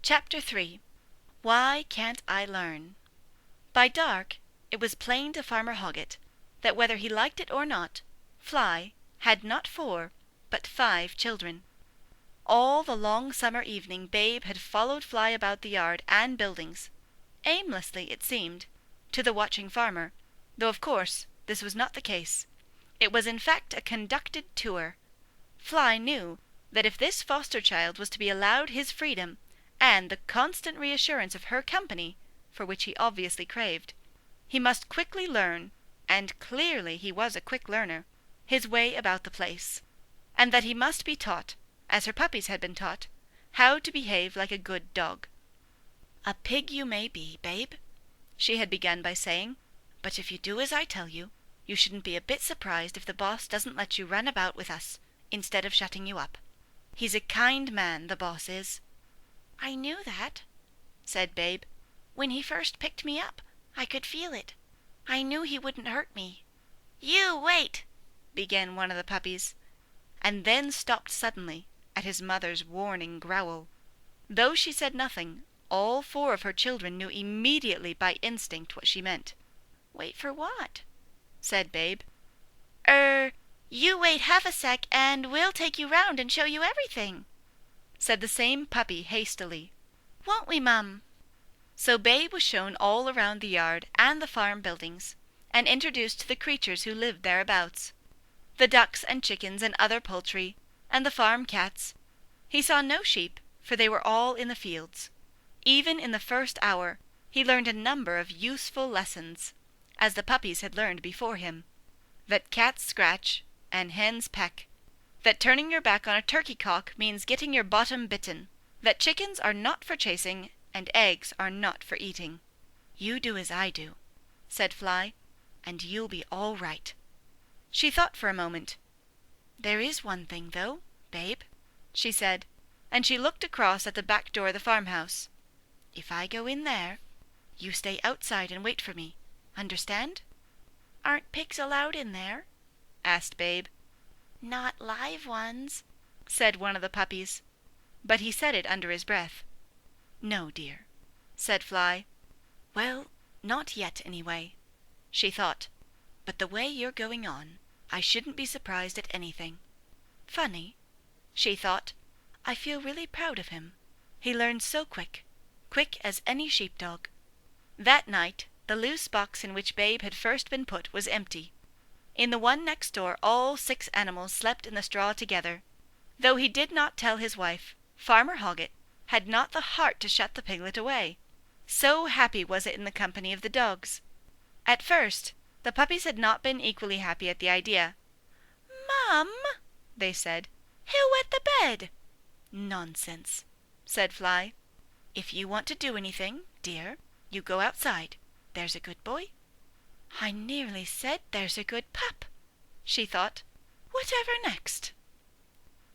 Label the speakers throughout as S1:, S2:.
S1: Chapter 3. Why Can't I Learn? By dark it was plain to Farmer Hoggett that whether he liked it or not, Fly had not 4 but 5 children. All the long summer evening Babe had followed Fly about the yard and buildings, aimlessly it seemed, to the watching farmer, though of course this was not the case. It was in fact a conducted tour. Fly knew that if this foster child was to be allowed his freedom and the constant reassurance of her company, for which he obviously craved, he must quickly learn, and clearly he was a quick learner, his way about the place, and that he must be taught, as her puppies had been taught, how to behave like a good dog. "A pig you may be, Babe," she had begun by saying, "but if you do as I tell you, you shouldn't be a bit surprised if the boss doesn't let you run about with us, instead of shutting you up. He's a kind man, the boss is." "I knew that," said Babe. "When he first picked me up, I could feel it. I knew he wouldn't hurt me." "You wait," began one of the puppies, and then stopped suddenly at his mother's warning growl. Though she said nothing, all 4 of her children knew immediately by instinct what she meant. "Wait for what?" said Babe. You wait half a sec, and we'll take you round and show you everything," said the same puppy hastily. "Won't we, Mum?" So Babe was shown all around the yard and the farm buildings, and introduced to the creatures who lived thereabouts, the ducks and chickens and other poultry, and the farm cats. He saw no sheep, for they were all in the fields. Even in the first hour he learned a number of useful lessons, as the puppies had learned before him: that cats scratch and hens peck, that turning your back on a turkey cock means getting your bottom bitten, that chickens are not for chasing and eggs are not for eating. "You do as I do," said Fly, "and you'll be all right." She thought for a moment. "There is one thing, though, Babe," she said, and she looked across at the back door of the farmhouse. "If I go in there, you stay outside and wait for me. Understand?" "Aren't pigs allowed in there?" asked Babe. "Not live ones," said one of the puppies, but he said it under his breath. "No, dear," said Fly. "Well, not yet, anyway," she thought, "but the way you're going on, I shouldn't be surprised at anything. Funny," she thought, "I feel really proud of him. He learns so quick as any sheepdog." That night the loose box in which Babe had first been put was empty. In the one next door all 6 animals slept in the straw together. Though he did not tell his wife, Farmer Hoggett had not the heart to shut the piglet away, so happy was it in the company of the dogs. At first the puppies had not been equally happy at the idea. "Mum," they said, "he'll wet the bed." "Nonsense," said Fly. "If you want to do anything, dear, you go outside. There's a good boy." "I nearly said there's a good pup," she thought. "Whatever next?"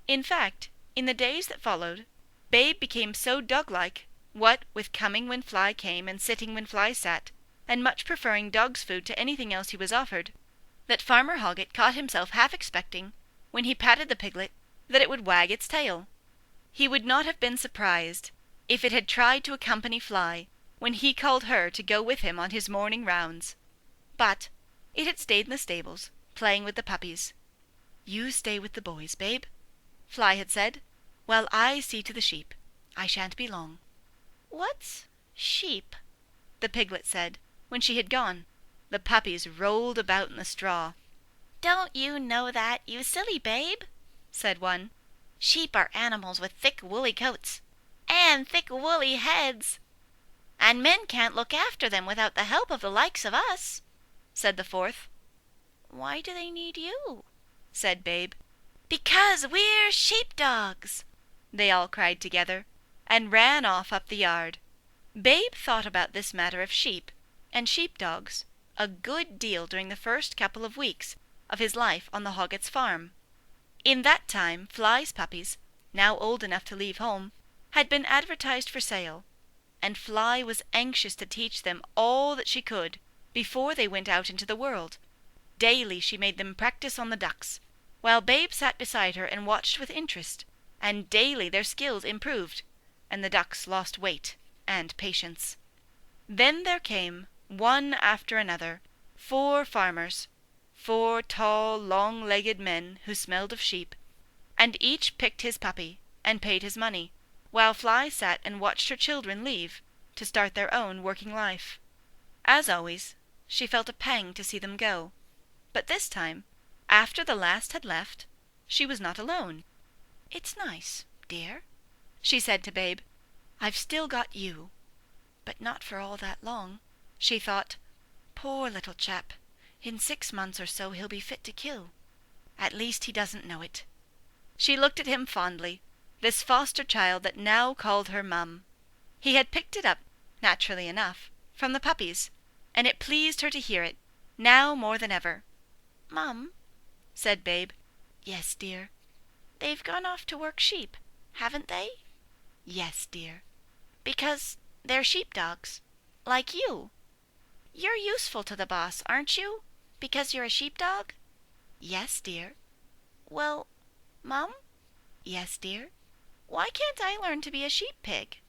S1: In fact, in the days that followed, Babe became so dog-like, what with coming when Fly came and sitting when Fly sat, and much preferring dog's food to anything else he was offered, that Farmer Hoggett caught himself half expecting, when he patted the piglet, that it would wag its tail. He would not have been surprised if it had tried to accompany Fly when he called her to go with him on his morning rounds. But it had stayed in the stables, playing with the puppies. "You stay with the boys, Babe," Fly had said, "while I see to the sheep. I shan't be long." "What's sheep?" the piglet said, when she had gone. The puppies rolled about in the straw. "Don't you know that, you silly Babe?" said one. "Sheep are animals with thick woolly coats, and thick woolly heads, and men can't look after them without the help of the likes of us," said the fourth. "Why do they need you?" said Babe. "Because we're sheepdogs," they all cried together, and ran off up the yard. Babe thought about this matter of sheep and sheepdogs a good deal during the first couple of weeks of his life on the Hoggett's farm. In that time Fly's puppies, now old enough to leave home, had been advertised for sale, and Fly was anxious to teach them all that she could before they went out into the world. Daily she made them practice on the ducks, while Babe sat beside her and watched with interest, and daily their skills improved. and the ducks lost weight and patience. Then there came, one after another, 4 farmers, 4 tall, long-legged men who smelled of sheep, and each picked his puppy and paid his money, while Fly sat and watched her children leave to start their own working life. As always, she felt a pang to see them go, but this time, after the last had left, she was not alone. "It's nice, dear," she said to Babe. "I've still got you. But not for all that long," she thought. "Poor little chap. In 6 months or so he'll be fit to kill. At least he doesn't know it." She looked at him fondly, this foster child that now called her Mum. He had picked it up, naturally enough, from the puppies, and it pleased her to hear it, now more than ever. "Mum," said Babe. "Yes, dear." "They've gone off to work sheep, haven't they?" "Yes, dear." "Because they're sheepdogs, like you. You're useful to the boss, aren't you, because you're a sheepdog?" "Yes, dear." "Well, Mum." "Yes, dear." "Why can't I learn to be a sheep pig?"